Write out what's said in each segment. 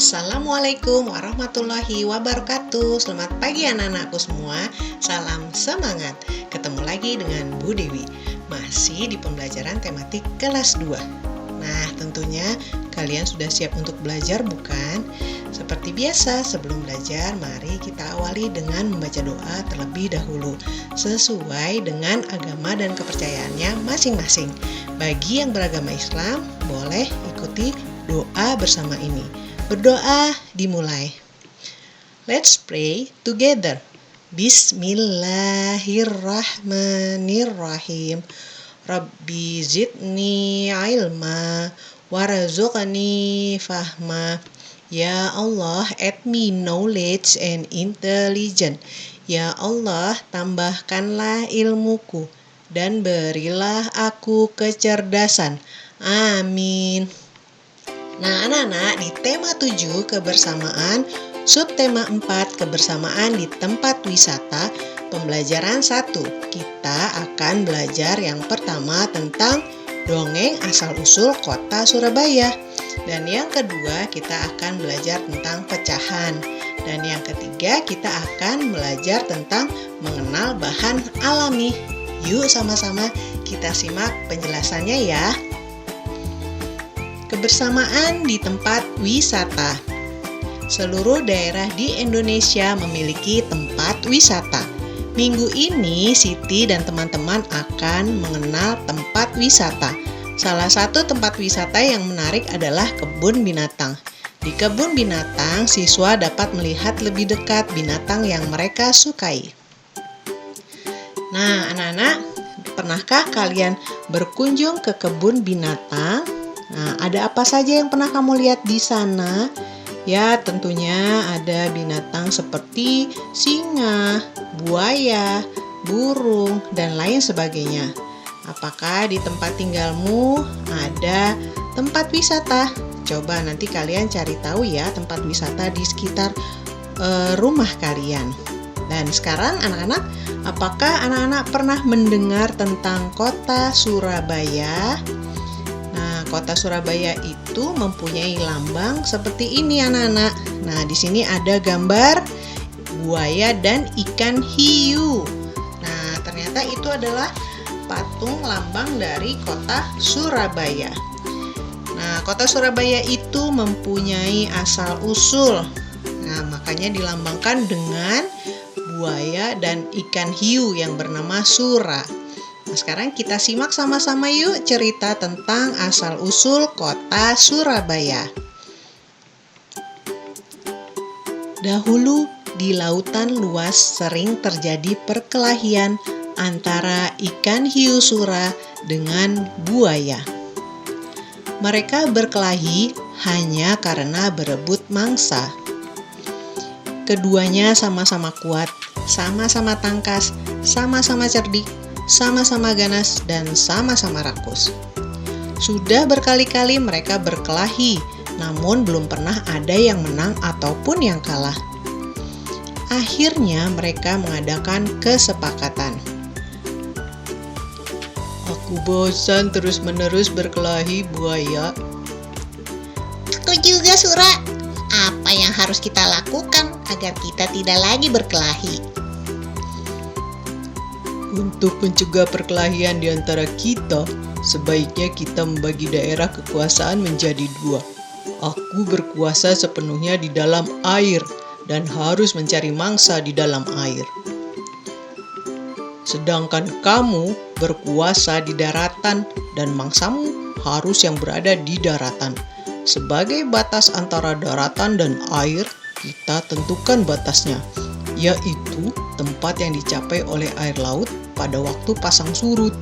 Assalamualaikum warahmatullahi wabarakatuh. Selamat pagi anak-anakku semua. Salam semangat. Ketemu lagi dengan Bu Dewi. Masih di pembelajaran tematik kelas 2. Nah, tentunya kalian sudah siap untuk belajar bukan? Seperti biasa, sebelum belajar, mari kita awali dengan membaca doa terlebih dahulu sesuai dengan agama dan kepercayaannya masing-masing. Bagi yang beragama Islam, boleh ikuti doa bersama ini. Berdoa dimulai. Let's pray together. Bismillahirrahmanirrahim. Rabbi zidni ilma warzuqni fahma. Ya Allah, add me knowledge and intelligence. Ya Allah, tambahkanlah ilmuku dan berilah aku kecerdasan. Amin. Nah, anak-anak, di tema 7 kebersamaan, subtema 4 kebersamaan di tempat wisata, pembelajaran 1. Kita akan belajar yang pertama tentang dongeng asal-usul kota Surabaya. Dan yang kedua, kita akan belajar tentang pecahan. Dan yang ketiga, kita akan belajar tentang mengenal bahan alami. Yuk sama-sama kita simak penjelasannya ya. Kebersamaan di tempat wisata. Seluruh daerah di Indonesia memiliki tempat wisata. Minggu ini Siti dan teman-teman akan mengenal tempat wisata. Salah satu tempat wisata yang menarik adalah kebun binatang. Di kebun binatang, siswa dapat melihat lebih dekat binatang yang mereka sukai. Nah, anak-anak, pernahkah kalian berkunjung ke kebun binatang? Nah, ada apa saja yang pernah kamu lihat di sana? Ya, tentunya ada binatang seperti singa, buaya, burung, dan lain sebagainya. Apakah di tempat tinggalmu ada tempat wisata? Coba nanti kalian cari tahu ya tempat wisata di sekitar rumah kalian. Dan sekarang anak-anak, apakah anak-anak pernah mendengar tentang kota Surabaya? Kota Surabaya itu mempunyai lambang seperti ini anak-anak. Nah, di sini ada gambar buaya dan ikan hiu. Nah, ternyata itu adalah patung lambang dari kota Surabaya. Nah, kota Surabaya itu mempunyai asal-usul. Nah, makanya dilambangkan dengan buaya dan ikan hiu yang bernama Sura. Nah, sekarang kita simak sama-sama yuk cerita tentang asal-usul kota Surabaya. Dahulu di lautan luas sering terjadi perkelahian antara ikan hiu Sura dengan buaya. Mereka berkelahi hanya karena berebut mangsa. Keduanya sama-sama kuat, sama-sama tangkas, sama-sama cerdik, sama-sama ganas, dan sama-sama rakus. Sudah berkali-kali mereka berkelahi, namun belum pernah ada yang menang ataupun yang kalah. Akhirnya mereka mengadakan kesepakatan. Aku bosan terus-menerus berkelahi, buaya. Aku juga, Sura. Apa yang harus kita lakukan agar kita tidak lagi berkelahi? Untuk mencegah perkelahian di antara kita, sebaiknya kita membagi daerah kekuasaan menjadi 2. Aku berkuasa sepenuhnya di dalam air dan harus mencari mangsa di dalam air. Sedangkan kamu berkuasa di daratan dan mangsamu harus yang berada di daratan. Sebagai batas antara daratan dan air, kita tentukan batasnya, yaitu tempat yang dicapai oleh air laut pada waktu pasang surut.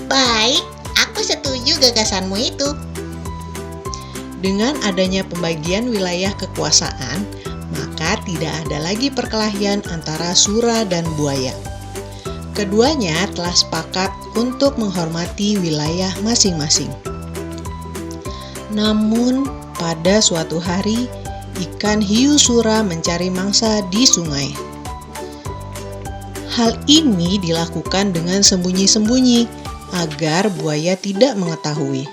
Baik, aku setuju gagasanmu itu. Dengan adanya pembagian wilayah kekuasaan, maka tidak ada lagi perkelahian antara Sura dan buaya. Keduanya telah sepakat untuk menghormati wilayah masing-masing. Namun, pada suatu hari, ikan hiu Sura mencari mangsa di sungai. Hal ini dilakukan dengan sembunyi-sembunyi agar buaya tidak mengetahui.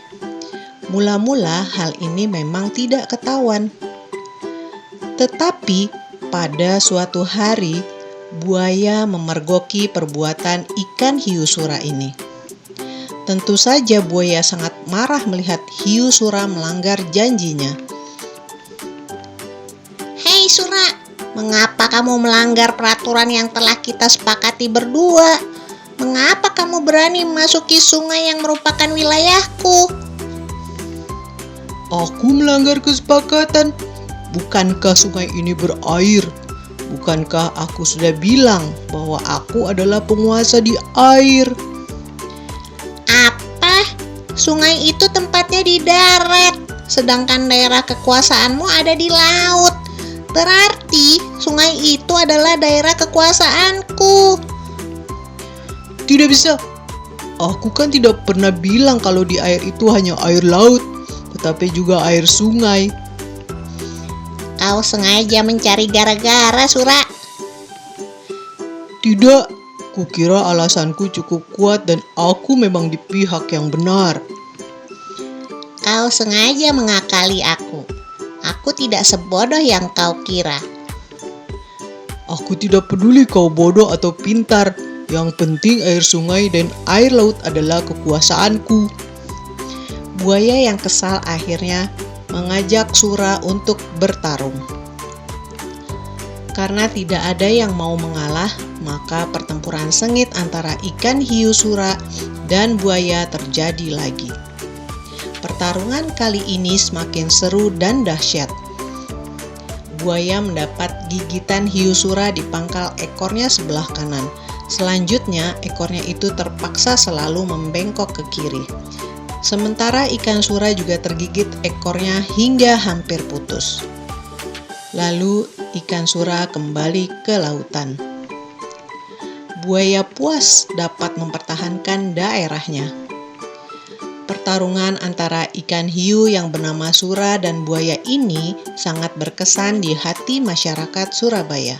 Mula-mula hal ini memang tidak ketahuan. Tetapi pada suatu hari, buaya memergoki perbuatan ikan hiu sura ini. Tentu saja buaya sangat marah melihat hiu sura melanggar janjinya. Hei Sura, mengapa kamu melanggar peraturan yang telah kita sepakati berdua? Mengapa kamu berani memasuki sungai yang merupakan wilayahku? Aku melanggar kesepakatan. Bukankah sungai ini berair? Bukankah aku sudah bilang bahwa aku adalah penguasa di air? Apa? Sungai itu tempatnya di darat, sedangkan daerah kekuasaanmu ada di laut. Berarti sungai itu adalah daerah kekuasaanku. Tidak bisa. Aku kan tidak pernah bilang kalau di air itu hanya air laut, tetapi juga air sungai. Kau sengaja mencari gara-gara, Sura. Tidak, kukira alasanku cukup kuat dan aku memang di pihak yang benar. Kau sengaja mengakali aku. Aku tidak sebodoh yang kau kira. Aku tidak peduli kau bodoh atau pintar. Yang penting air sungai dan air laut adalah kekuasaanku. Buaya yang kesal akhirnya mengajak Sura untuk bertarung. Karena tidak ada yang mau mengalah, maka pertempuran sengit antara ikan hiu sura dan buaya terjadi lagi. Pertarungan kali ini semakin seru dan dahsyat. Buaya mendapat gigitan hiu sura di pangkal ekornya sebelah kanan. Selanjutnya, ekornya itu terpaksa selalu membengkok ke kiri. Sementara ikan sura juga tergigit ekornya hingga hampir putus. Lalu ikan sura kembali ke lautan. Buaya puas dapat mempertahankan daerahnya. Pertarungan antara ikan hiu yang bernama Sura dan buaya ini sangat berkesan di hati masyarakat Surabaya.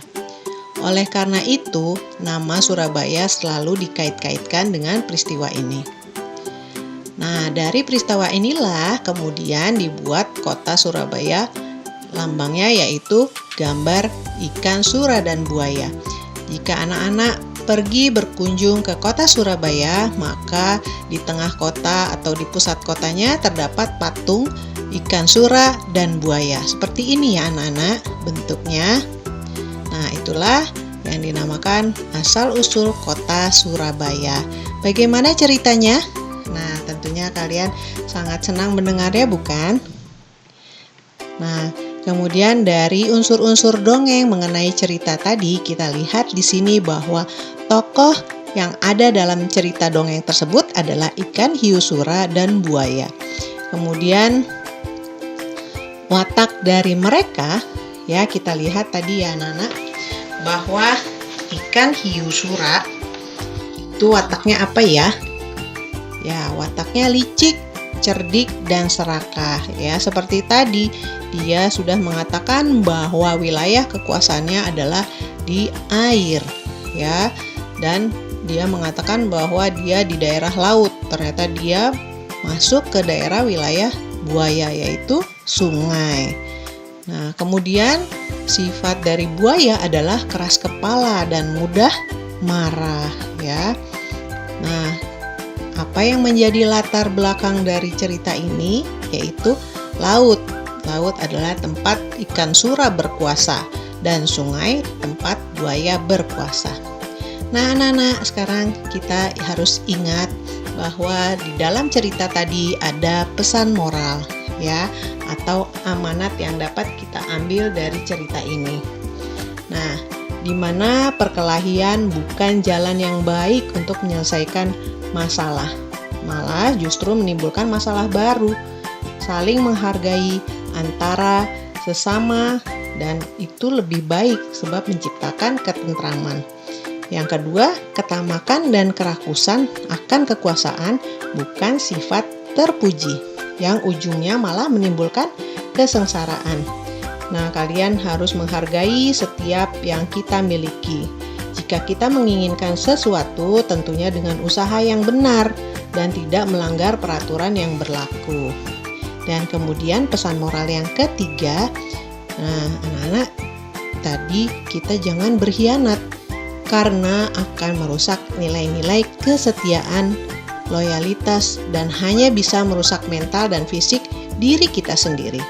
Oleh karena itu, nama Surabaya selalu dikait-kaitkan dengan peristiwa ini. Nah, dari peristiwa inilah kemudian dibuat kota Surabaya. Lambangnya yaitu gambar ikan sura dan buaya. Jika anak-anak pergi berkunjung ke kota Surabaya, maka di tengah kota atau di pusat kotanya terdapat patung ikan sura dan buaya. Seperti ini ya anak-anak bentuknya. Nah, itulah yang dinamakan asal-usul kota Surabaya. Bagaimana ceritanya? Nah, tentunya kalian sangat senang mendengarnya, bukan? Nah, kemudian dari unsur-unsur dongeng mengenai cerita tadi, kita lihat di sini bahwa tokoh yang ada dalam cerita dongeng tersebut adalah ikan hiu sura dan buaya. Kemudian watak dari mereka, ya kita lihat tadi ya anak-anak, bahwa ikan hiu sura itu wataknya apa ya? Ya, wataknya licik, cerdik, dan serakah. Ya, seperti tadi, dia sudah mengatakan bahwa wilayah kekuasaannya adalah di air, ya. Dan dia mengatakan bahwa dia di daerah laut. Ternyata dia masuk ke daerah wilayah buaya, yaitu sungai. Nah, kemudian sifat dari buaya adalah keras kepala dan mudah marah, ya. Nah, apa yang menjadi latar belakang dari cerita ini yaitu laut. Laut adalah tempat ikan sura berkuasa dan sungai tempat buaya berkuasa. Nah, anak-anak, sekarang kita harus ingat bahwa di dalam cerita tadi ada pesan moral, ya, atau amanat yang dapat kita ambil dari cerita ini. Nah, di mana perkelahian bukan jalan yang baik untuk menyelesaikan masalah, malah justru menimbulkan masalah baru. Saling menghargai antara sesama dan itu lebih baik sebab menciptakan ketentraman. Yang kedua, ketamakan dan kerakusan akan kekuasaan bukan sifat terpuji, yang ujungnya malah menimbulkan kesengsaraan. Nah, kalian harus menghargai setiap yang kita miliki. Jika kita menginginkan sesuatu, tentunya dengan usaha yang benar dan tidak melanggar peraturan yang berlaku. Dan kemudian pesan moral yang ketiga, nah anak-anak, tadi kita jangan berkhianat karena akan merusak nilai-nilai kesetiaan, loyalitas, dan hanya bisa merusak mental dan fisik diri kita sendiri.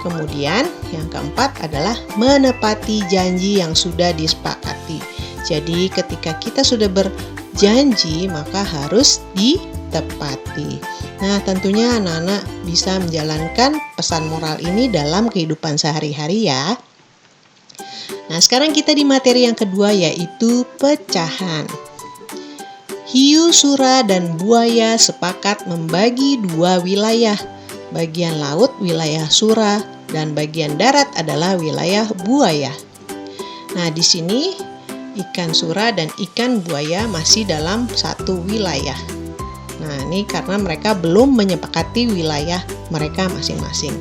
Kemudian yang keempat adalah menepati janji yang sudah disepakati. Jadi ketika kita sudah berjanji maka harus ditepati. Nah, tentunya anak-anak bisa menjalankan pesan moral ini dalam kehidupan sehari-hari ya. Nah, sekarang kita di materi yang kedua yaitu pecahan. Hiu, sura, dan buaya sepakat membagi dua wilayah. Bagian laut wilayah sura dan bagian darat adalah wilayah buaya. Nah, di sini ikan sura dan ikan buaya masih dalam satu wilayah. Nah, ini karena mereka belum menyepakati wilayah mereka masing-masing.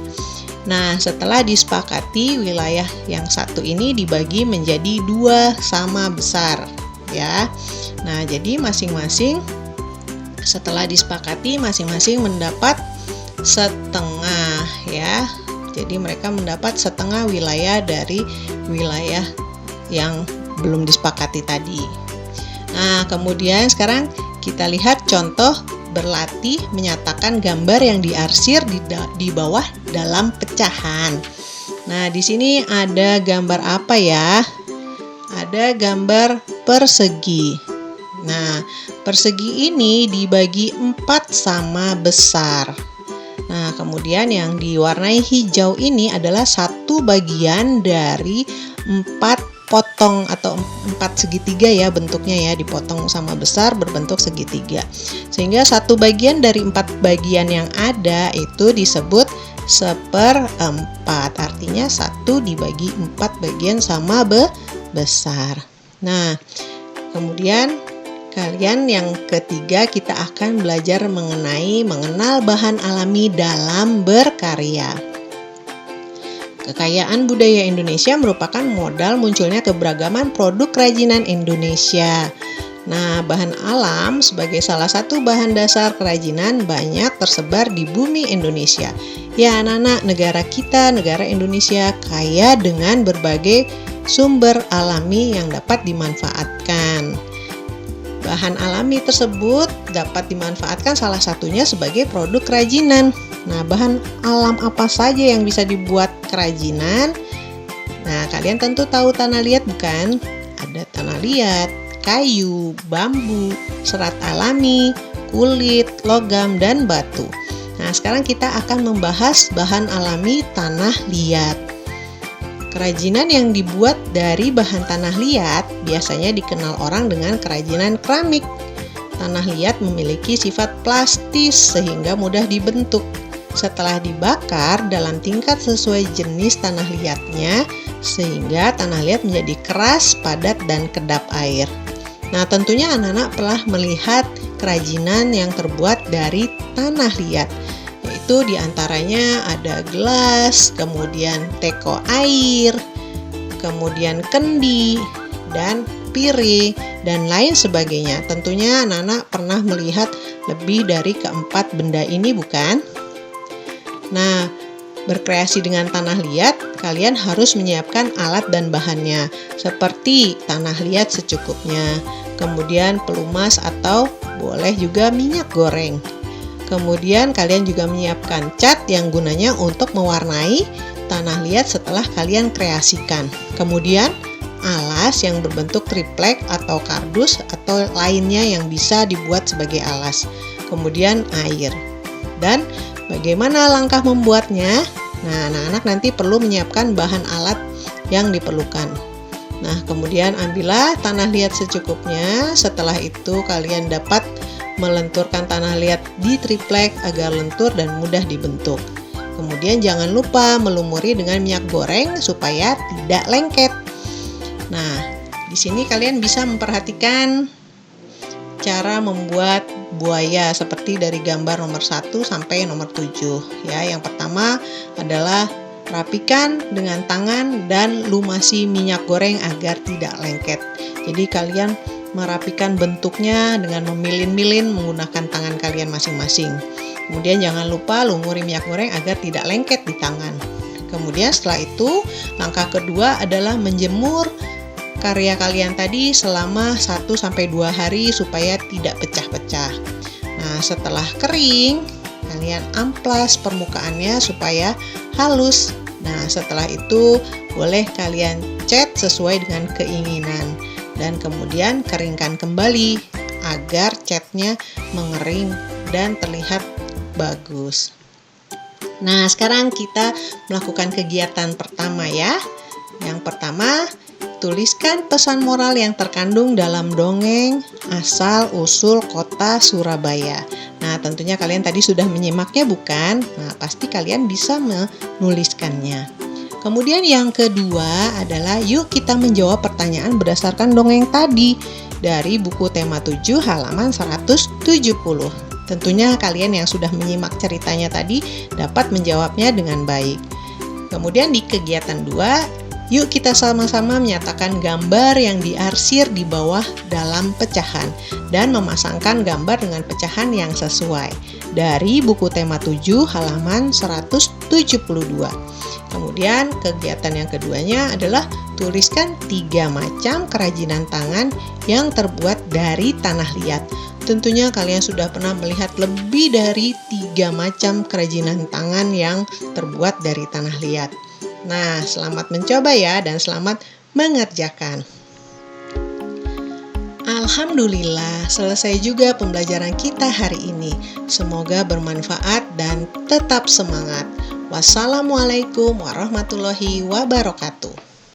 Nah, setelah disepakati, wilayah yang satu ini dibagi menjadi dua sama besar, ya. Nah, jadi masing-masing setelah disepakati, masing-masing mendapat setengah, ya. Jadi mereka mendapat setengah wilayah dari wilayah yang belum disepakati tadi. Nah, kemudian sekarang kita lihat contoh berlatih menyatakan gambar yang diarsir di bawah dalam pecahan. Nah, di sini ada gambar apa ya? Ada gambar persegi. Nah, persegi ini dibagi 4 sama besar. Nah, kemudian yang diwarnai hijau ini adalah satu bagian dari 4 potong atau 4 segitiga ya bentuknya ya, dipotong sama besar berbentuk segitiga. Sehingga satu bagian dari 4 bagian yang ada itu disebut 1/4. Artinya 1 dibagi 4 bagian sama besar. Nah, kemudian kalian yang ketiga kita akan belajar mengenal bahan alami dalam berkarya. Kekayaan budaya Indonesia merupakan modal munculnya keberagaman produk kerajinan Indonesia. Nah, bahan alam sebagai salah satu bahan dasar kerajinan banyak tersebar di bumi Indonesia. Ya, anak-anak, negara kita, negara Indonesia kaya dengan berbagai sumber alami yang dapat dimanfaatkan. Bahan alami tersebut dapat dimanfaatkan salah satunya sebagai produk kerajinan. Nah, bahan alam apa saja yang bisa dibuat kerajinan? Nah, kalian tentu tahu tanah liat bukan? Ada tanah liat, kayu, bambu, serat alami, kulit, logam, dan batu. Nah, sekarang kita akan membahas bahan alami tanah liat. Kerajinan yang dibuat dari bahan tanah liat biasanya dikenal orang dengan kerajinan keramik. Tanah liat memiliki sifat plastis sehingga mudah dibentuk. Setelah dibakar dalam tingkat sesuai jenis tanah liatnya, sehingga tanah liat menjadi keras, padat, dan kedap air. Nah, tentunya anak-anak pernah melihat kerajinan yang terbuat dari tanah liat, yaitu diantaranya ada gelas, kemudian teko air, kemudian kendi, dan piring, dan lain sebagainya. Tentunya anak-anak pernah melihat lebih dari keempat benda ini bukan? Nah, berkreasi dengan tanah liat, kalian harus menyiapkan alat dan bahannya, seperti tanah liat secukupnya, kemudian pelumas atau boleh juga minyak goreng. Kemudian kalian juga menyiapkan cat yang gunanya untuk mewarnai tanah liat setelah kalian kreasikan. Kemudian alas yang berbentuk triplek atau kardus atau lainnya yang bisa dibuat sebagai alas. Kemudian air. Dan bagaimana langkah membuatnya? Nah, anak-anak nanti perlu menyiapkan bahan alat yang diperlukan. Nah, kemudian ambillah tanah liat secukupnya. Setelah itu kalian dapat melenturkan tanah liat di triplek agar lentur dan mudah dibentuk. Kemudian jangan lupa melumuri dengan minyak goreng supaya tidak lengket. Nah, di sini kalian bisa memperhatikan cara membuat buaya seperti dari gambar nomor 1 sampai nomor 7 ya. Yang pertama adalah rapikan dengan tangan dan lumasi minyak goreng agar tidak lengket. Jadi kalian merapikan bentuknya dengan memilin-milin menggunakan tangan kalian masing-masing. Kemudian jangan lupa lumuri minyak goreng agar tidak lengket di tangan. Kemudian setelah itu, langkah kedua adalah menjemur karya kalian tadi selama 1-2 hari supaya tidak pecah-pecah. Nah, setelah kering, kalian amplas permukaannya supaya halus. Nah, setelah itu boleh kalian cat sesuai dengan keinginan dan kemudian keringkan kembali agar catnya mengering dan terlihat bagus. Nah, sekarang kita melakukan kegiatan pertama ya. Yang pertama, tuliskan pesan moral yang terkandung dalam dongeng Asal Usul Kota Surabaya. Nah, tentunya kalian tadi sudah menyimaknya bukan? Nah, pasti kalian bisa menuliskannya. Kemudian yang kedua adalah yuk kita menjawab pertanyaan berdasarkan dongeng tadi dari buku tema 7 halaman 170. Tentunya kalian yang sudah menyimak ceritanya tadi dapat menjawabnya dengan baik. Kemudian di kegiatan 2, yuk kita sama-sama menyatakan gambar yang diarsir di bawah dalam pecahan dan memasangkan gambar dengan pecahan yang sesuai dari buku tema 7 halaman 172. Kemudian kegiatan yang keduanya adalah tuliskan 3 macam kerajinan tangan yang terbuat dari tanah liat. Tentunya kalian sudah pernah melihat lebih dari 3 macam kerajinan tangan yang terbuat dari tanah liat. Nah, selamat mencoba ya dan selamat mengerjakan. Alhamdulillah, selesai juga pembelajaran kita hari ini. Semoga bermanfaat dan tetap semangat. Wassalamualaikum warahmatullahi wabarakatuh.